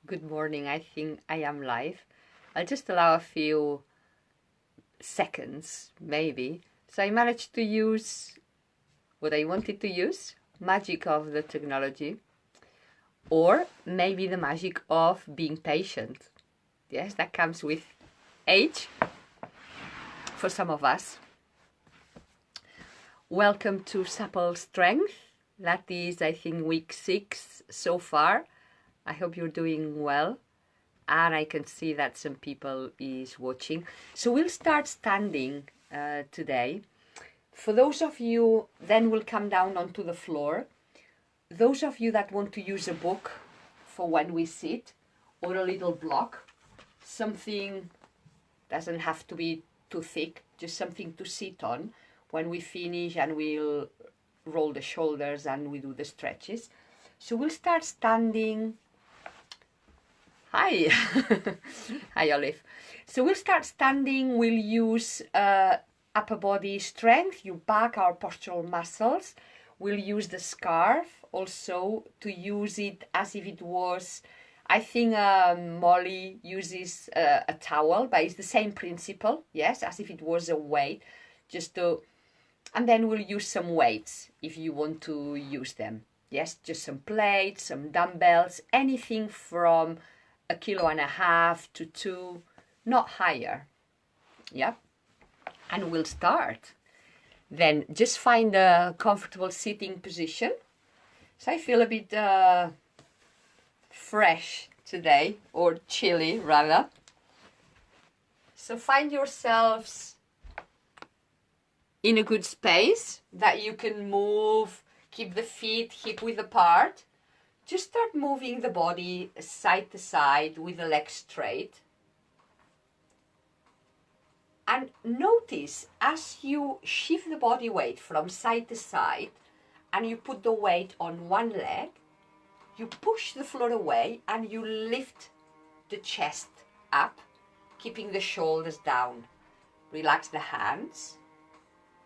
Good morning. I think I am live. I'll just allow a few seconds, maybe. So I managed to use what I wanted to use, magic of the technology, or maybe the magic of being patient. Yes, that comes with age for some of us. Welcome to Supple Strength. That is, I think, week 6 so far. I hope you're doing well, and I can see that some people is watching. So we'll start standing today. For those of you, then we'll come down onto the floor. Those of you that want to use a book for when we sit, or a little block, something doesn't have to be too thick, just something to sit on when we finish, and we'll roll the shoulders and we do the stretches. So we'll start standing. Hi. Hi, Olive. So we'll start standing. We'll use upper body strength, your back, our postural muscles. We'll use the scarf also to use it as if it was, I think Molly uses a towel, but it's the same principle, yes, as if it was a weight, and then we'll use some weights if you want to use them. Yes, just some plates, some dumbbells, anything from 1.5 kilos to 2, not higher. Yeah, and we'll start. Then just find a comfortable sitting position. So I feel a bit fresh today, or chilly rather. So find yourselves in a good space that you can move, keep the feet hip width apart. Just start moving the body side to side with the legs straight. And notice as you shift the body weight from side to side and you put the weight on one leg, you push the floor away and you lift the chest up, keeping the shoulders down. Relax the hands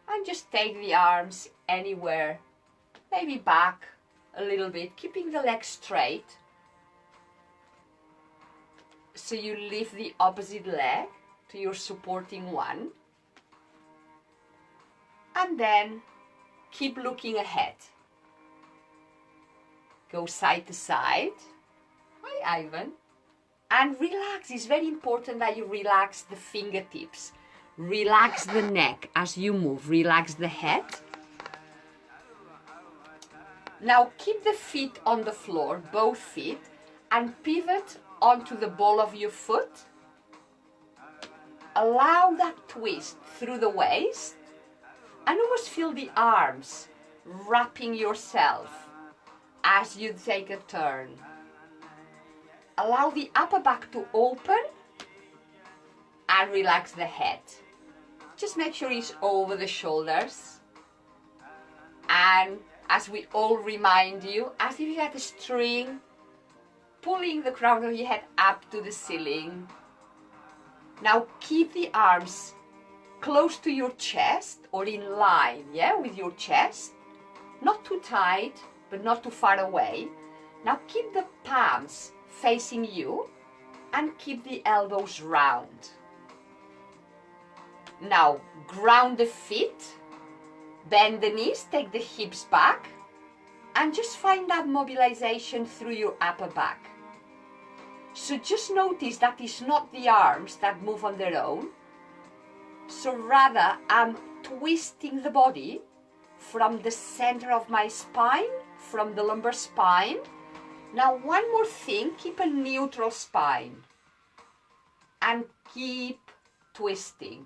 and just take the arms anywhere, maybe back a little bit, keeping the legs straight. So you lift the opposite leg to your supporting one. And then keep looking ahead. Go side to side. Hi, Ivan. And relax. It's very important that you relax the fingertips. Relax the neck as you move. Relax the head. Now keep the feet on the floor, both feet, and pivot onto the ball of your foot. Allow that twist through the waist and almost feel the arms wrapping yourself as you take a turn. Allow the upper back to open and relax the head. Just make sure it's over the shoulders. And as we all remind you, as if you had a string, pulling the crown of your head up to the ceiling. Now keep the arms close to your chest or in line, yeah, with your chest. Not too tight, but not too far away. Now keep the palms facing you and keep the elbows round. Now ground the feet. Bend the knees, take the hips back, and just find that mobilization through your upper back. So just notice that it's not the arms that move on their own. So rather, I'm twisting the body from the center of my spine, from the lumbar spine. Now one more thing, keep a neutral spine. And keep twisting.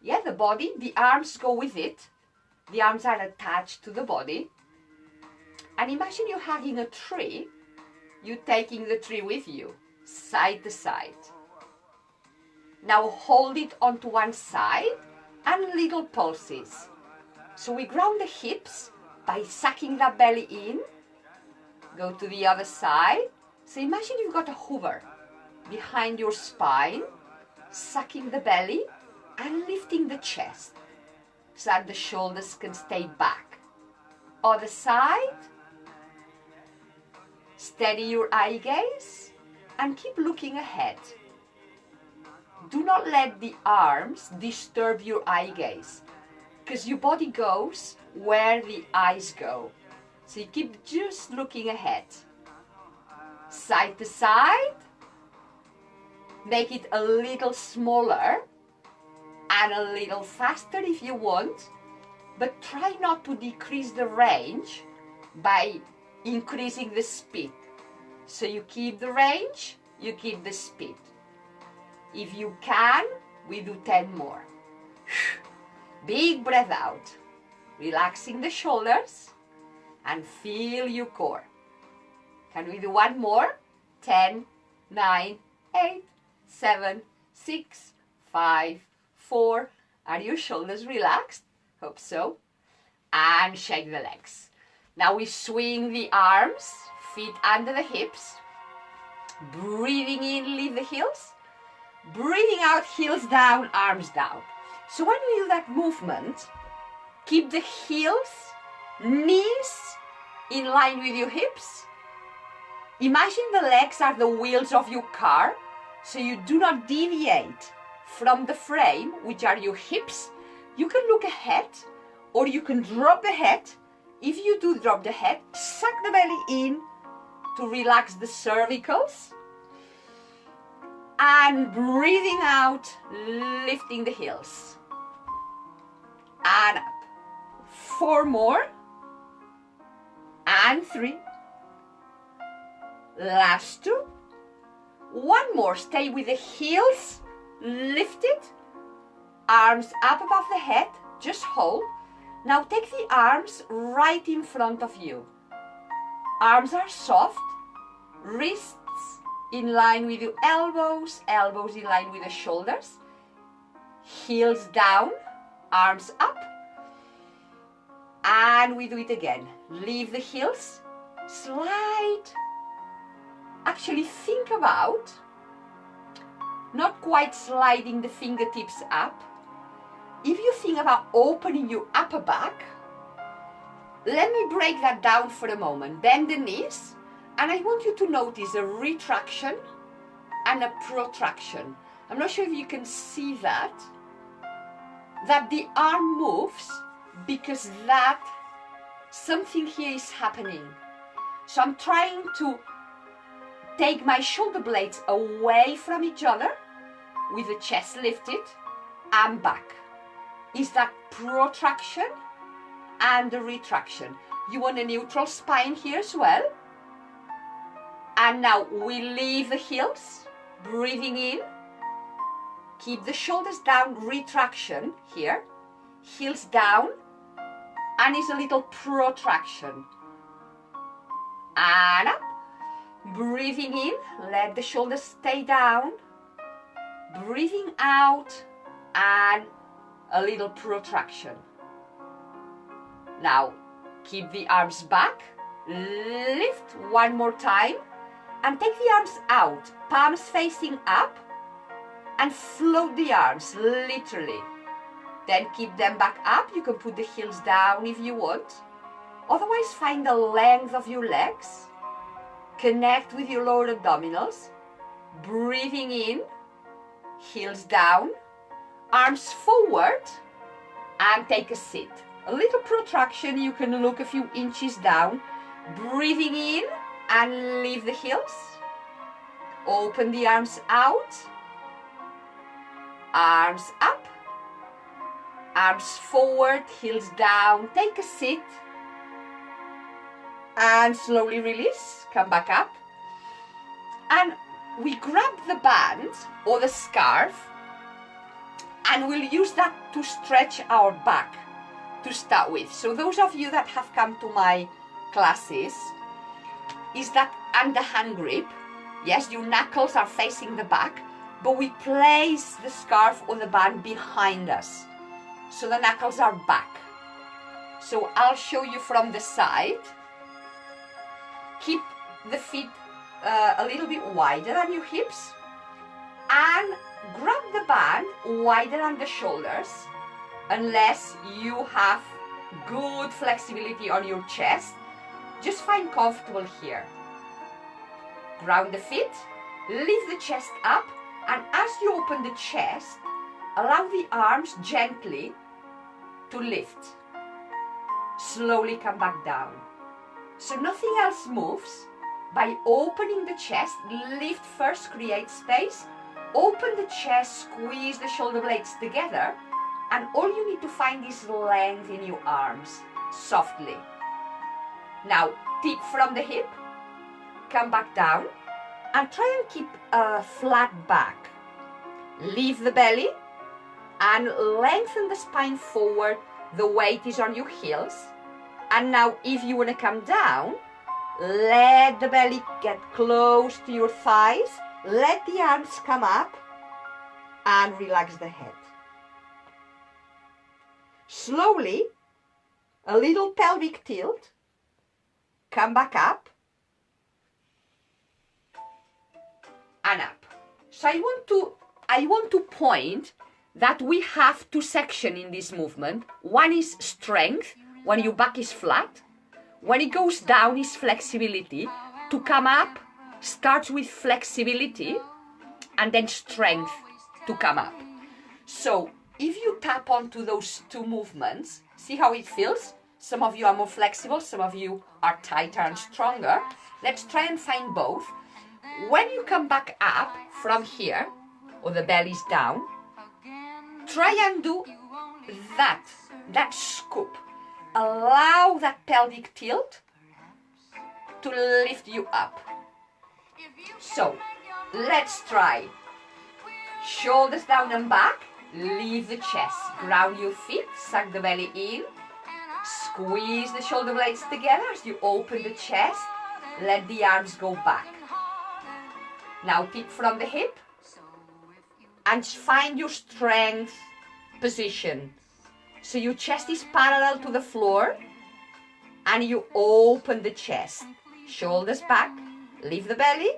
Yeah, the body, the arms go with it. The arms are attached to the body. And imagine you hugging a tree, you taking the tree with you, side to side. Now hold it onto one side and little pulses. So we ground the hips by sucking that belly in. Go to the other side. So imagine you've got a hoover behind your spine, sucking the belly and lifting the chest, so that the shoulders can stay back. Other side. Steady your eye gaze. and keep looking ahead. Do not let the arms disturb your eye gaze, because your body goes where the eyes go. So you keep just looking ahead. Side to side. Make it a little smaller and a little faster if you want, but try not to decrease the range by increasing the speed. So you keep the range, you keep the speed. If you can, we do 10 more. Big breath out, relaxing the shoulders and feel your core. Can we do one more? 10, 9, 8, 7, 6, 5, 4. Are your shoulders relaxed? Hope so. And shake the legs. Now we swing the arms, feet under the hips. Breathing in, leave the heels. Breathing out, heels down, arms down. So when we do that movement, keep the heels, knees in line with your hips. Imagine the legs are the wheels of your car, so you do not deviate from the frame, which are your hips. You can look ahead, or you can drop the head. If you do drop the head, suck the belly in to relax the cervicals. And breathing out, lifting the heels. And up. 4 more. And 3. Last 2. 1 more. Stay with the heels lifted. Arms up above the head. Just hold. Now take the arms right in front of you. Arms are soft. Wrists in line with your elbows. Elbows in line with the shoulders. Heels down. Arms up. And we do it again. Leave the heels. Slide. Actually think about not quite sliding the fingertips up. If you think about opening your upper back, let me break that down for a moment. Bend the knees, and I want you to notice a retraction and a protraction. I'm not sure if you can see that the arm moves because that something here is happening. So I'm trying to take my shoulder blades away from each other with the chest lifted and back. Is that protraction and the retraction. You want a neutral spine here as well. And now we leave the heels, breathing in. Keep the shoulders down, retraction here. Heels down, and is a little protraction. And up. Breathing in, let the shoulders stay down. Breathing out, and a little protraction. Now, keep the arms back. Lift 1 more time. And take the arms out, palms facing up. And float the arms, literally. Then keep them back up. You can put the heels down if you want. Otherwise, find the length of your legs. Connect with your lower abdominals. Breathing in, heels down, arms forward, and take a sit. A little protraction, you can look a few inches down. Breathing in and leave the heels. Open the arms out. Arms up. Arms forward, heels down. Take a sit. And slowly release. Come back up. And we grab the band or the scarf. And we'll use that to stretch our back to start with. So those of you that have come to my classes, is that underhand grip. Yes, your knuckles are facing the back, but we place the scarf or the band behind us. So the knuckles are back. So I'll show you from the side. Keep the feet a little bit wider than your hips. And grab the band wider than the shoulders, unless you have good flexibility on your chest. Just find comfortable here. Ground the feet, Lift the chest up, and as you open the chest, allow the arms gently to lift. Slowly come back down. So nothing else moves. By opening the chest, lift first, create space. Open the chest, squeeze the shoulder blades together, and all you need to find is length in your arms, softly. Now, tip from the hip, come back down, and try and keep a flat back. Leave the belly, and lengthen the spine forward. The weight is on your heels. And now, if you want to come down, let the belly get close to your thighs. Let the arms come up and relax the head. Slowly, a little pelvic tilt. Come back up and up. So I want to point that we have two sections in this movement. One is strength, when your back is flat. When it goes down is flexibility. To come up starts with flexibility and then strength to come up. So if you tap onto those two movements, see how it feels? Some of you are more flexible, some of you are tighter and stronger. Let's try and find both. When you come back up from here, or the belly's down, try and do that scoop. Allow that pelvic tilt to lift you up. So, let's try. Shoulders down and back, leave the chest, ground your feet, suck the belly in, squeeze the shoulder blades together as you open the chest, let the arms go back. Now tip from the hip and find your strength position. So your chest is parallel to the floor and you open the chest. Shoulders back, leave the belly.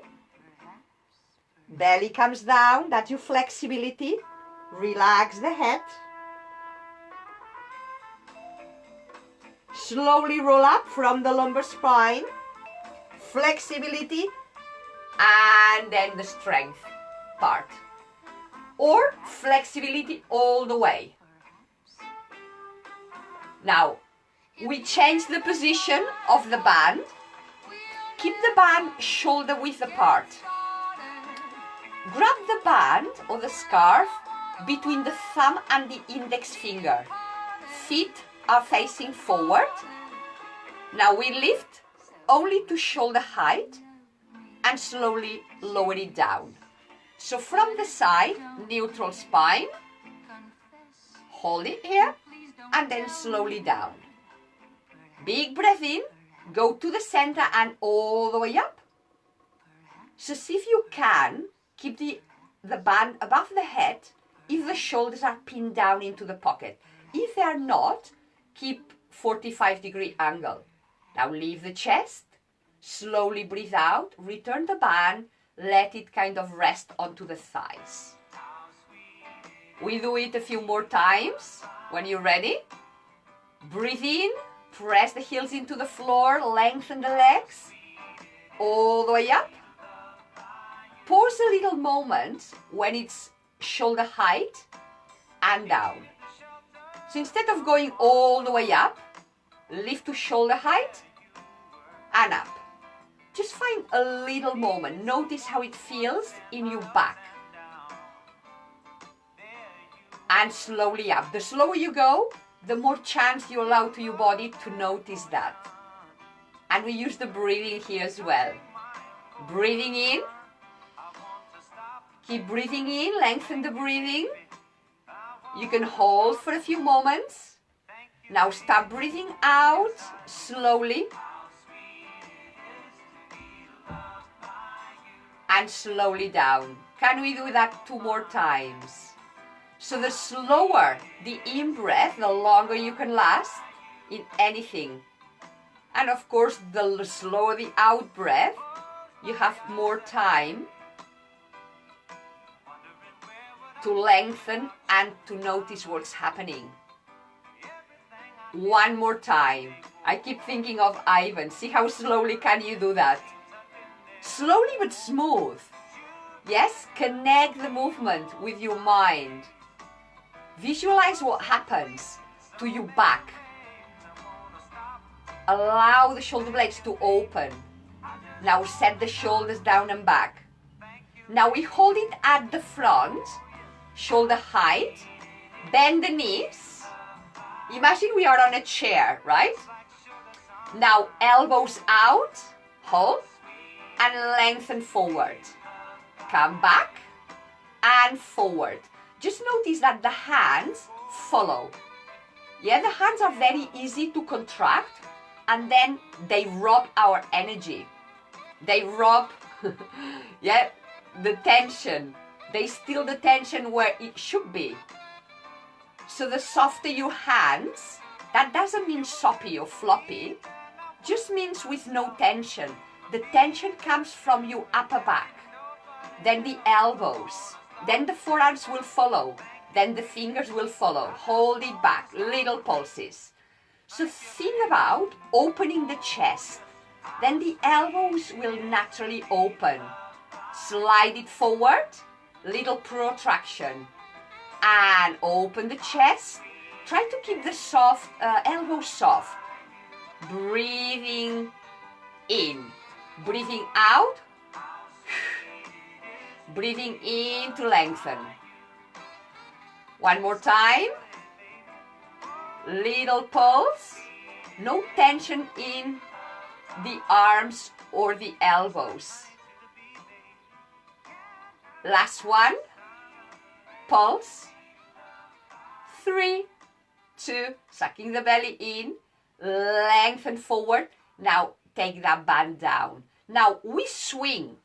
Belly comes down, that's your flexibility. Relax the head. Slowly roll up from the lumbar spine. Flexibility and then the strength part. Or flexibility all the way. Now, we change the position of the band. Keep the band shoulder width apart. Grab the band or the scarf between the thumb and the index finger. Feet are facing forward. Now we lift only to shoulder height and slowly lower it down. So from the side, neutral spine, hold it here and then slowly down. Big breath in, go to the center and all the way up. So see if you can keep the band above the head if the shoulders are pinned down into the pocket. If they are not, keep 45-degree angle. Now leave the chest, slowly breathe out, return the band, let it kind of rest onto the thighs. We do it a few more times. When you're ready, breathe in, press the heels into the floor, lengthen the legs, all the way up. Pause a little moment when it's shoulder height and down. So instead of going all the way up, lift to shoulder height and up. Just find a little moment. Notice how it feels in your back. And slowly up. The slower you go, the more chance you allow to your body to notice that. And we use the breathing here as well. Breathing in. Keep breathing in, lengthen the breathing. You can hold for a few moments. Now start breathing out slowly. And slowly down. Can we do that 2 more times? So the slower the in-breath, the longer you can last in anything. And of course, the slower the out-breath, you have more time to lengthen and to notice what's happening. 1 more time. I keep thinking of Ivan. See how slowly can you do that? Slowly but smooth. Yes, connect the movement with your mind. Visualize what happens to your back. Allow the shoulder blades to open. Now set the shoulders down and back. Now we hold it at the front, shoulder height, bend the knees. Imagine we are on a chair, right? Now elbows out, hold, and lengthen forward. Come back and forward. Just notice that the hands follow. Yeah, the hands are very easy to contract, and then they rob our energy. They rob, yeah, the tension. They steal the tension where it should be. So the softer your hands, that doesn't mean soppy or floppy, just means with no tension. The tension comes from your upper back, then the elbows, then the forearms will follow, then the fingers will follow. Hold it back, little pulses. So think about opening the chest, then the elbows will naturally open. Slide it forward, little protraction, and open the chest. Try to keep the elbows soft. Breathing in, breathing out, breathing in to lengthen. One more time. Little pulse, no tension in the arms or the elbows. Last one. Pulse. 3, 2, sucking the belly in, lengthen forward. Now take that band down. Now we swing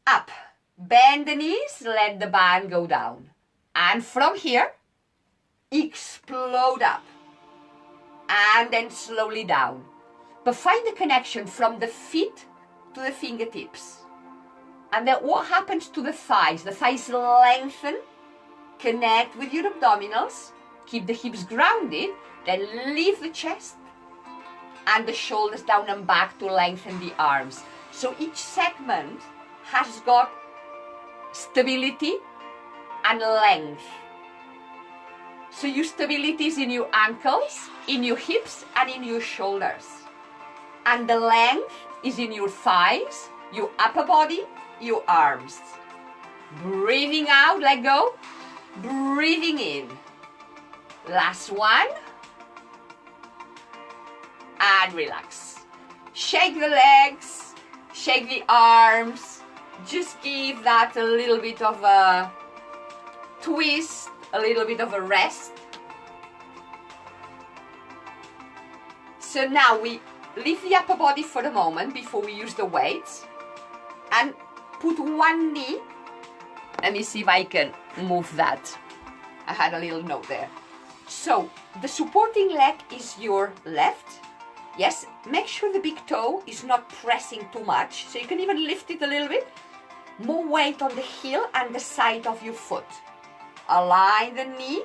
up, bend the knees, let the band go down. And from here, explode up and then slowly down. But find the connection from the feet to the fingertips. And then what happens to the thighs? The thighs lengthen, connect with your abdominals, keep the hips grounded, then leave the chest and the shoulders down and back to lengthen the arms. So each segment has got stability and length. So your stability is in your ankles, in your hips, and in your shoulders. And the length is in your thighs, your upper body, your arms. Breathing out, let go. Breathing in. Last one. And relax. Shake the legs, shake the arms. Just give that a little bit of a twist, a little bit of a rest. So now we leave the upper body for the moment before we use the weights and put one knee. Let me see if I can move that. I had a little note there. So the supporting leg is your left. Yes, make sure the big toe is not pressing too much. So you can even lift it a little bit. More weight on the heel and the side of your foot. Align the knee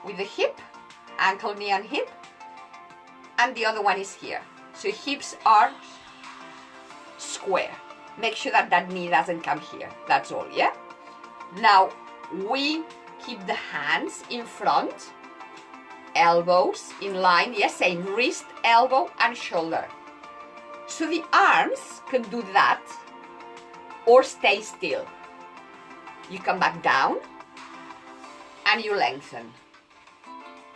with the hip, ankle, knee and hip. And the other one is here. So hips are square. Make sure that that knee doesn't come here. That's all, yeah? Now, we keep the hands in front. Elbows in line. Yes, same. Wrist, elbow and shoulder. So the arms can do that or stay still. You come back down and you lengthen.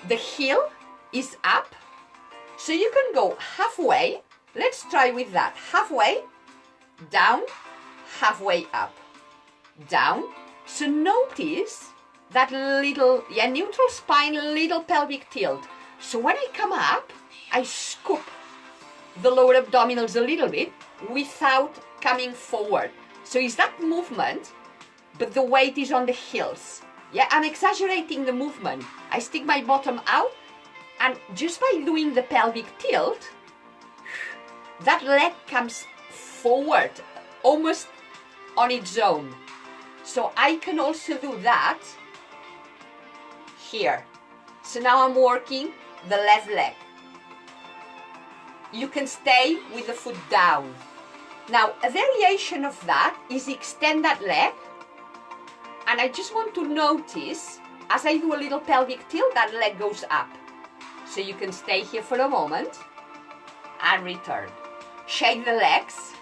The heel is up. So you can go halfway. Let's try with that. Halfway, down, halfway up, down. So notice that little, neutral spine, little pelvic tilt. So when I come up, I scoop the lower abdominals a little bit without coming forward. So it's that movement, but the weight is on the heels. Yeah, I'm exaggerating the movement. I stick my bottom out, and just by doing the pelvic tilt, that leg comes forward, almost on its own. So I can also do that here. So now I'm working the left leg. You can stay with the foot down. Now, a variation of that is extend that leg. And I just want to notice, as I do a little pelvic tilt, that leg goes up. So you can stay here for a moment and return. Shake the legs.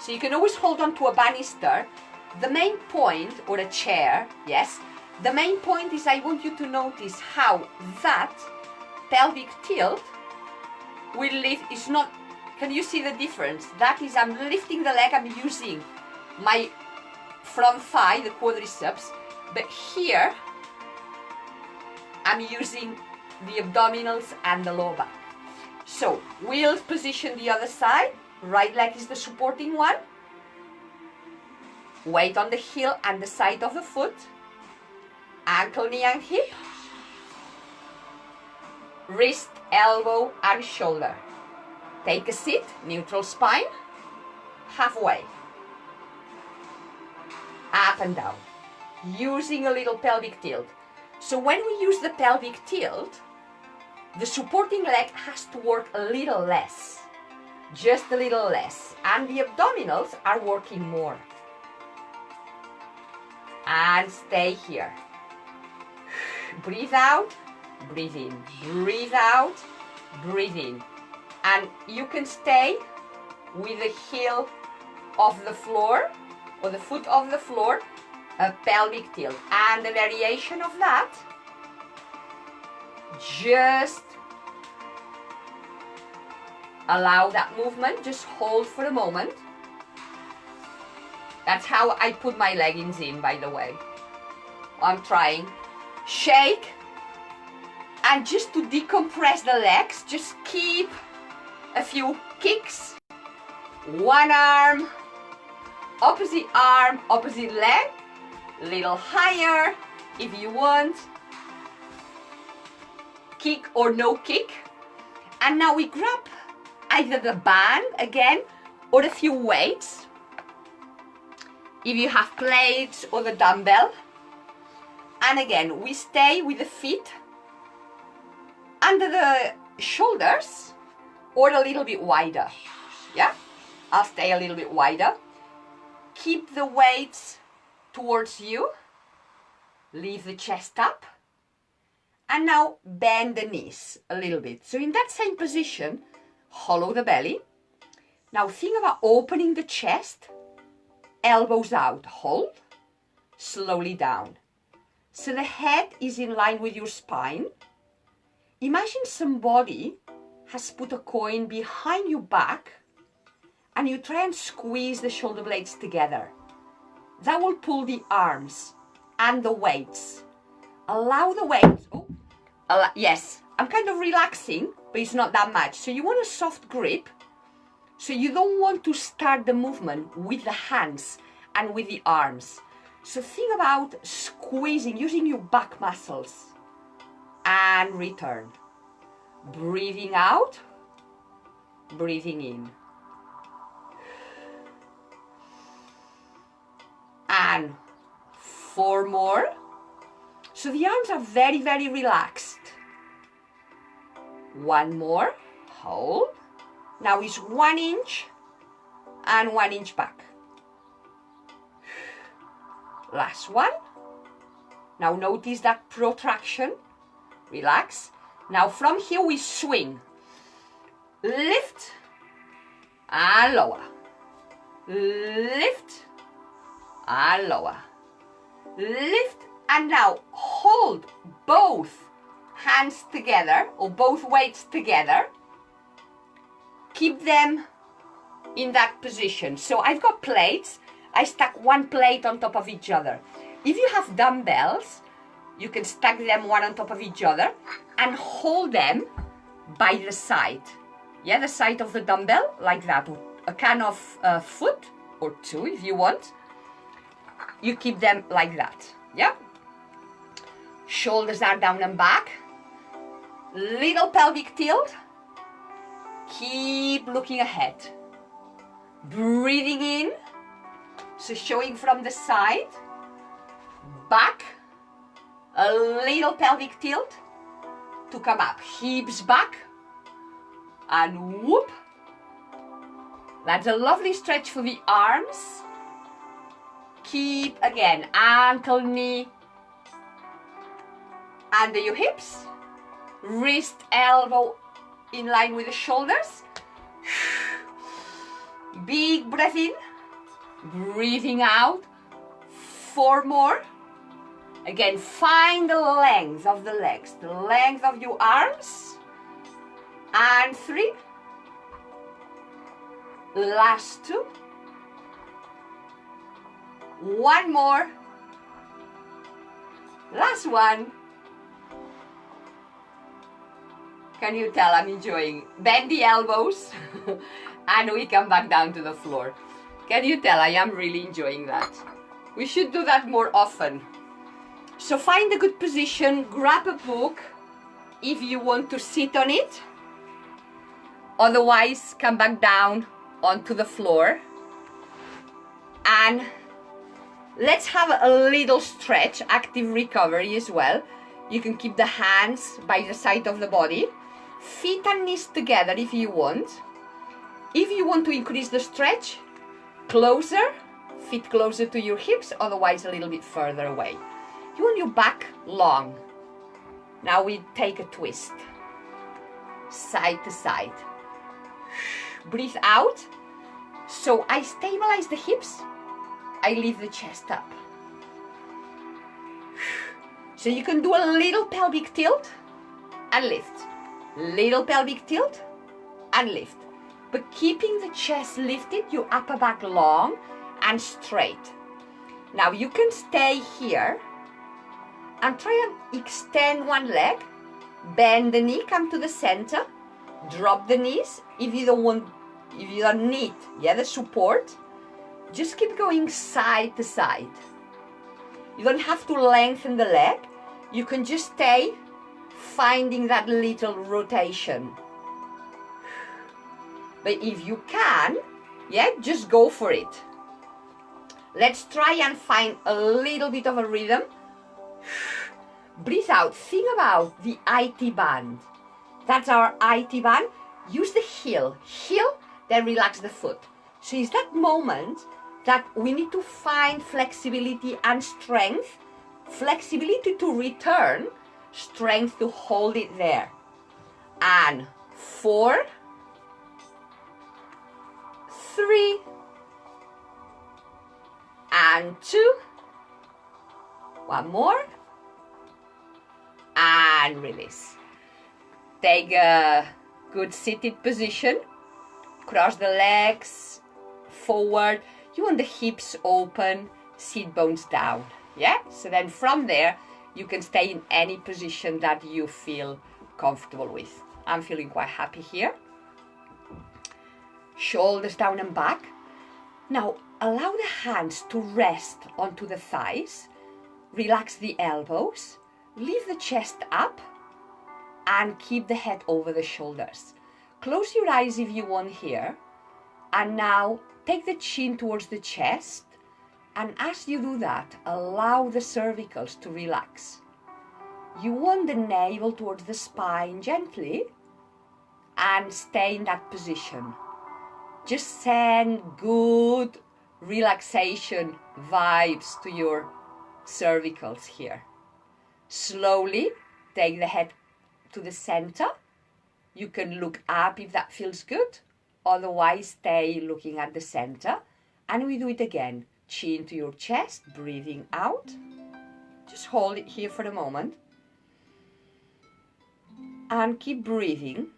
So you can always hold on to a banister. The main point, or a chair, yes. The main point is I want you to notice how that pelvic tilt will lift. It's not, can you see the difference? That is, I'm lifting the leg, I'm using my front thigh, the quadriceps, but here I'm using the abdominals and the lower back. So we'll position the other side. Right leg is the supporting one. Weight on the heel and the side of the foot. Ankle, knee and hip. Wrist, elbow and shoulder. Take a seat, neutral spine. Halfway. Up and down. Using a little pelvic tilt. So when we use the pelvic tilt, the supporting leg has to work a little less. Just a little less. And the abdominals are working more. And stay here. Breathe out, breathe in. Breathe out, breathe in. And you can stay with the heel of the floor, or the foot of the floor, a pelvic tilt. And the variation of that, just allow that movement, just hold for a moment. That's how I put my leggings in, by the way. I'm trying. Shake. And just to decompress the legs, just keep a few kicks. One arm, opposite leg. Little higher if you want. Kick or no kick. And now we grab either the band again or a few weights. If you have plates or the dumbbell. And again, we stay with the feet under the shoulders or a little bit wider. Yeah? I'll stay a little bit wider. Keep the weights towards you. Leave the chest up. And now bend the knees a little bit. So in that same position, hollow the belly. Now think about opening the chest. Elbows out, hold, slowly down. So the head is in line with your spine. Imagine somebody has put a coin behind your back and you try and squeeze the shoulder blades together. That will pull the arms and the weights. Allow the weights. Yes, I'm kind of relaxing, but it's not that much. So you want a soft grip. So you don't want to start the movement with the hands and with the arms. So think about squeezing, using your back muscles. And return. Breathing out, breathing in. And 4 more. So the arms are very, very relaxed. 1 more, hold. Now it's 1 inch and 1 inch back. Last one. Now notice that protraction. Relax. Now from here we swing. Lift and lower. Lift and lower. Lift and now hold both hands together or both weights together. Keep them in that position. So I've got plates. I stack 1 plate on top of each other. If you have dumbbells, you can stack them 1 on top of each other and hold them by the side. Yeah, the side of the dumbbell, like that. A kind of foot or 2 if you want. You keep them like that. Yeah. Shoulders are down and back. Little pelvic tilt. Keep looking ahead. Breathing in. So showing from the side. Back. A little pelvic tilt to come up. Hips back. And whoop. That's a lovely stretch for the arms. Keep, again, ankle, knee, under your hips. Wrist, elbow in line with the shoulders. Big breath in. Breathing out. 4 more. Again, find the length of the legs, the length of your arms. And 3. Last 2. 1 more. Last 1. Can you tell I'm enjoying? Bend the elbows and we come back down to the floor. Can you tell I am really enjoying that? We should do that more often. So find a good position, grab a book if you want to sit on it. Otherwise, come back down onto the floor. And let's have a little stretch, active recovery as well. You can keep the hands by the side of the body. Feet and knees together if you want. If you want to increase the stretch, closer, feet closer to your hips, otherwise a little bit further away. You want your back long. Now we take a twist. Side to side. Breathe out. So I stabilize the hips. I leave the chest up. So you can do a little pelvic tilt and lift. Little pelvic tilt and lift. But keeping the chest lifted, your upper back long and straight. Now you can stay here and try and extend one leg. Bend the knee, come to the center. Drop the knees. If you don't need the support, just keep going side to side. You don't have to lengthen the leg. You can just stay finding that little rotation. But if you can, just go for it. Let's try and find a little bit of a rhythm. Breathe out. Think about the IT band. That's our IT band. Use the heel. Heel, then relax the foot. So it's that moment that we need to find flexibility and strength. Flexibility to return, strength to hold it there. And 4, 3, and 2. 1 more. And release. Take a good seated position. Cross the legs forward. You want the hips open, sit bones down. Yeah? So then from there, you can stay in any position that you feel comfortable with. I'm feeling quite happy here. Shoulders down and back. Now, allow the hands to rest onto the thighs. Relax the elbows. Leave the chest up. And keep the head over the shoulders. Close your eyes if you want here. And now, take the chin towards the chest. And as you do that, allow the cervicals to relax. You want the navel towards the spine gently and stay in that position. Just send good relaxation vibes to your cervicals here. Slowly take the head to the center. You can look up if that feels good. Otherwise, stay looking at the center. And we do it again. Chin to your chest, breathing out. Just hold it here for a moment. And keep breathing.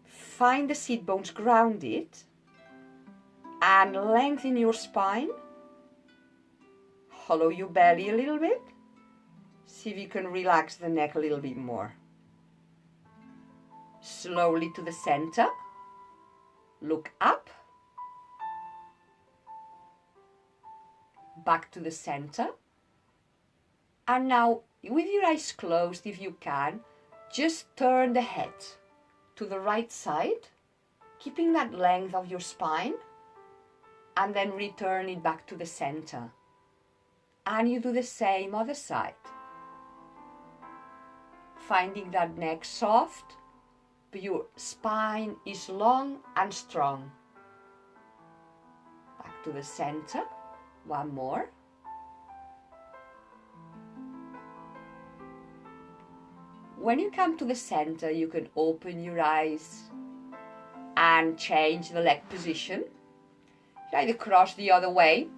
Find the sit bones grounded. And lengthen your spine. Hollow your belly a little bit. See if you can relax the neck a little bit more. Slowly to the center. Look up. Back to the center. And now, with your eyes closed, if you can, just turn the head to the right side, keeping that length of your spine, and then return it back to the center. And you do the same other side. Finding that neck soft, but your spine is long and strong. to the center. One more. When you come to the center, you can open your eyes and change the leg position. You either cross the other way,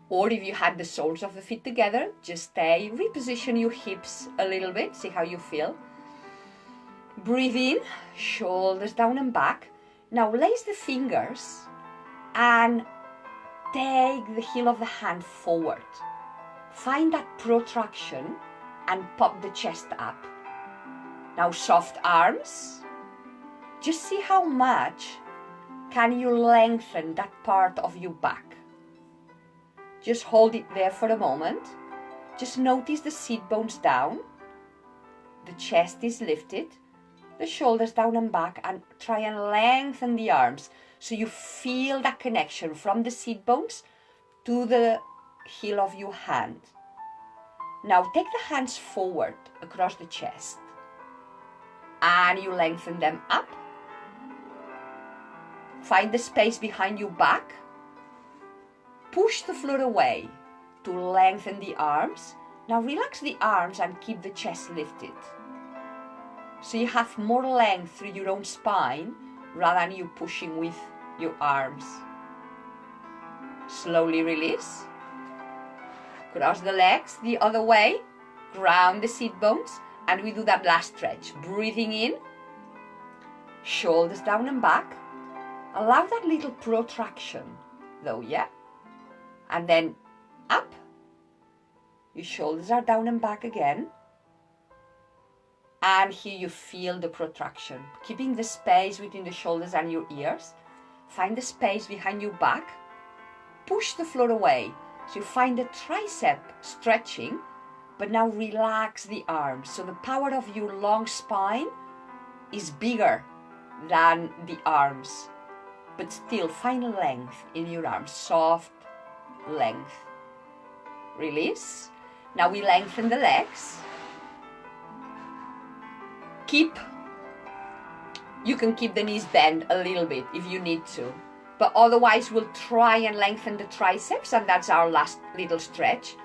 or if you had the soles of the feet together, just stay, reposition your hips a little bit, see how you feel. Breathe in, shoulders down and back. Now lace the fingers and take the heel of the hand forward. Find that protraction and pop the chest up. Now soft arms. Just see how much can you lengthen that part of your back. Just hold it there for a moment. Just notice the sit bones down. The chest is lifted. The shoulders down and back, and try and lengthen the arms so you feel that connection from the sit bones to the heel of your hand. Now take the hands forward across the chest and you lengthen them up. Find the space behind your back. Push the floor away to lengthen the arms. Now relax the arms and keep the chest lifted. So you have more length through your own spine rather than you pushing with your arms. Slowly release. Cross the legs the other way. Ground the sit bones. And we do that last stretch. Breathing in. Shoulders down and back. Allow that little protraction though, yeah? And then up. Your shoulders are down and back again. And here you feel the protraction. Keeping the space between the shoulders and your ears. Find the space behind your back. Push the floor away. So you find the tricep stretching, but now relax the arms. So the power of your long spine is bigger than the arms. But still find length in your arms. Soft length. Release. Now we lengthen the legs. You can keep the knees bent a little bit if you need to, but otherwise we'll try and lengthen the triceps, and that's our last little stretch.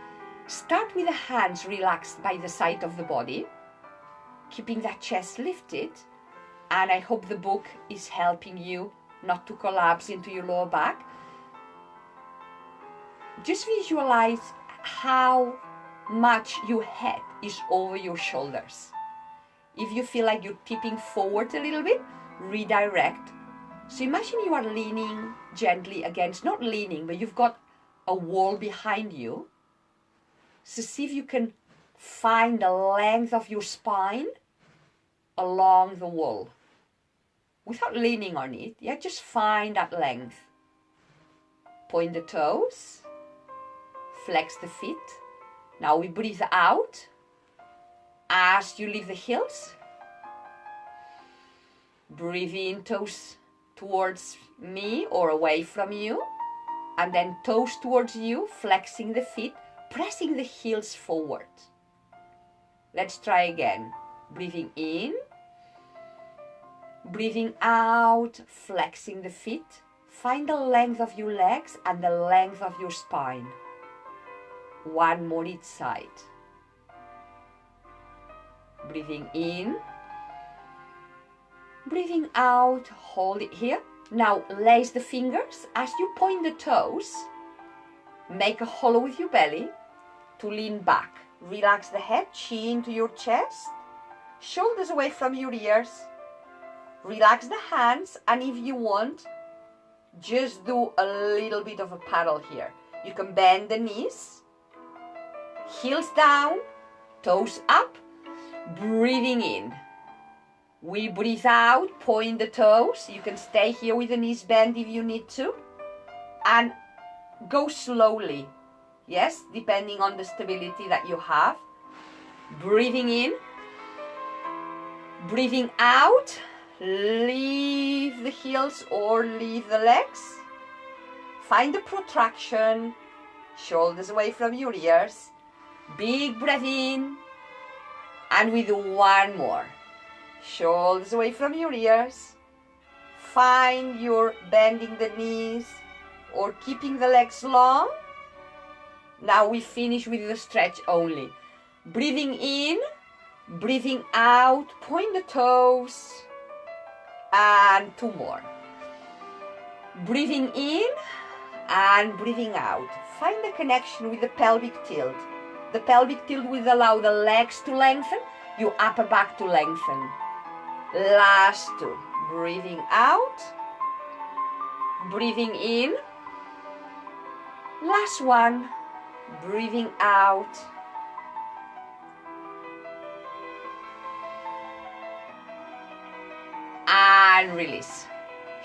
Start with the hands relaxed by the side of the body, keeping that chest lifted, and I hope the book is helping you not to collapse into your lower back. Just visualize how much your head is over your shoulders. If you feel like you're tipping forward a little bit, redirect. So imagine you are leaning gently against, not leaning, but you've got a wall behind you. So see if you can find the length of your spine along the wall. Without leaning on it, yeah, just find that length. Point the toes. Flex the feet. Now we breathe out. As you leave the heels, breathe in, toes towards me or away from you, and then toes towards you, flexing the feet, pressing the heels forward. Let's try again. Breathing in, breathing out, flexing the feet. Find the length of your legs and the length of your spine. One more each side. Breathing in, breathing out, hold it here. Now lace the fingers. As you point the toes, make a hollow with your belly to lean back. Relax the head, chin to your chest, shoulders away from your ears. Relax the hands, and if you want, just do a little bit of a paddle here. You can bend the knees, heels down, toes up. Breathing in. We breathe out, point the toes. You can stay here with the knees bent if you need to. And go slowly. Yes, depending on the stability that you have. Breathing in. Breathing out. Leave the heels or leave the legs. Find the protraction. Shoulders away from your ears. Big breath in. And we do one more. Shoulders away from your ears. Find your bending the knees, or keeping the legs long. Now we finish with the stretch only. Breathing in, breathing out, point the toes, and 2 more. Breathing in and breathing out. Find the connection with the pelvic tilt. The pelvic tilt will allow the legs to lengthen, your upper back to lengthen. Last 2. Breathing out, breathing in. Last 1. Breathing out. And release.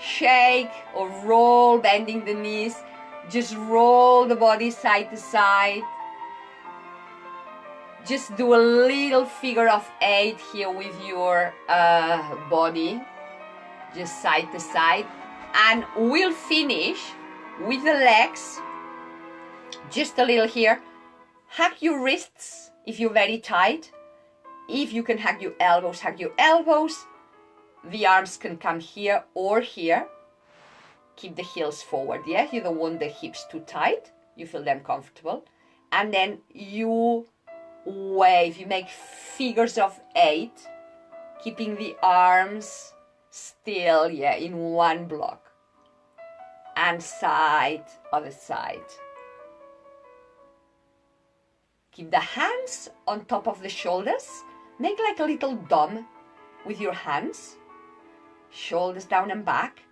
Shake or roll, bending the knees. Just roll the body side to side. Just do a little figure of 8 here with your body. Just side to side. And we'll finish with the legs. Just a little here. Hug your wrists if you're very tight. If you can hug your elbows, hug your elbows. The arms can come here or here. Keep the heels forward, yeah? You don't want the hips too tight. You feel them comfortable. And then you wave. You make figures of 8. Keeping the arms still, yeah, in one block. And side, other side. Keep the hands on top of the shoulders. Make like a little dome with your hands. Shoulders down and back.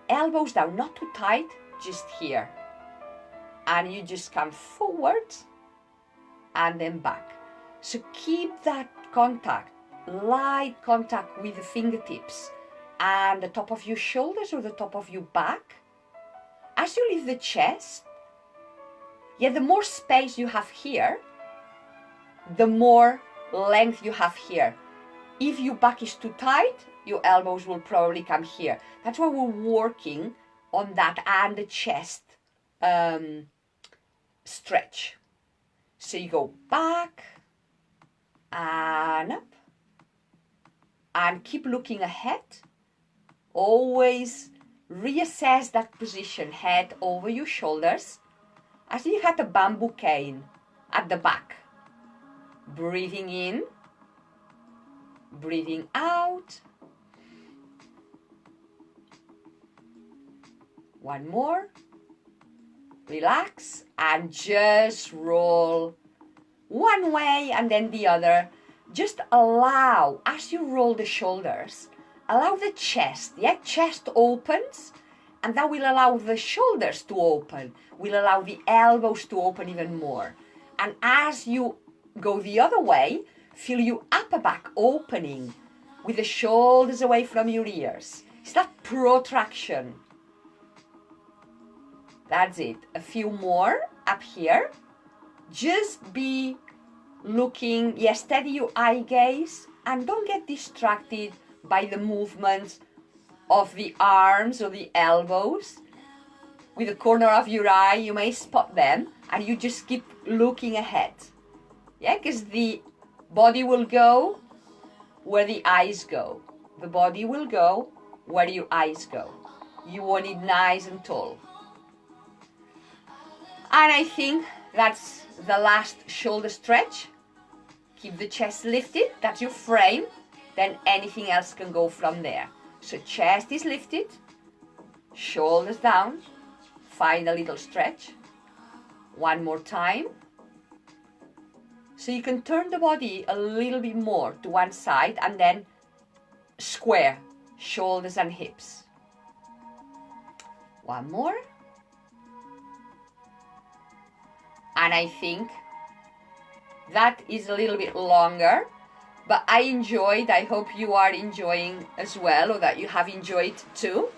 Elbows down, not too tight, just here. And you just come forward and then back. So keep that contact, light contact with the fingertips and the top of your shoulders or the top of your back. As you leave the chest, yeah, the more space you have here, the more length you have here. If your back is too tight, your elbows will probably come here. That's why we're working on that and the chest stretch. So you go back and up and keep looking ahead. Always reassess that position, head over your shoulders, as if you had a bamboo cane at the back. Breathing in, breathing out. 1 more. Relax and just roll one way and then the other. Just allow, as you roll the shoulders, allow the chest, yeah, chest opens, and that will allow the shoulders to open, will allow the elbows to open even more. And as you go the other way, feel your upper back opening with the shoulders away from your ears. It's that protraction. That's it. A few more up here. Just be looking, yeah, steady your eye gaze and don't get distracted by the movements of the arms or the elbows. With the corner of your eye, you may spot them and you just keep looking ahead. Yeah, because the body will go where the eyes go. The body will go where your eyes go. You want it nice and tall. And I think that's the last shoulder stretch. Keep the chest lifted, that's your frame. Then anything else can go from there. So chest is lifted, shoulders down. Find a little stretch. 1 more time. So you can turn the body a little bit more to one side and then square, shoulders and hips. 1 more. And I think that is a little bit longer, but I enjoyed. I hope you are enjoying as well, or that you have enjoyed too.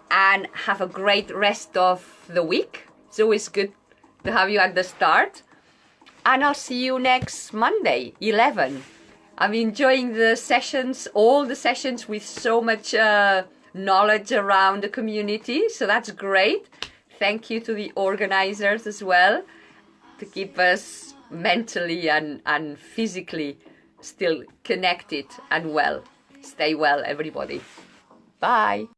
And have a great rest of the week. It's always good to have you at the start. And I'll see you next Monday, 11. I'm enjoying the sessions, all the sessions with so much knowledge around the community. So that's great. Thank you to the organizers as well to keep us mentally and physically still connected and well. Stay well, everybody. Bye.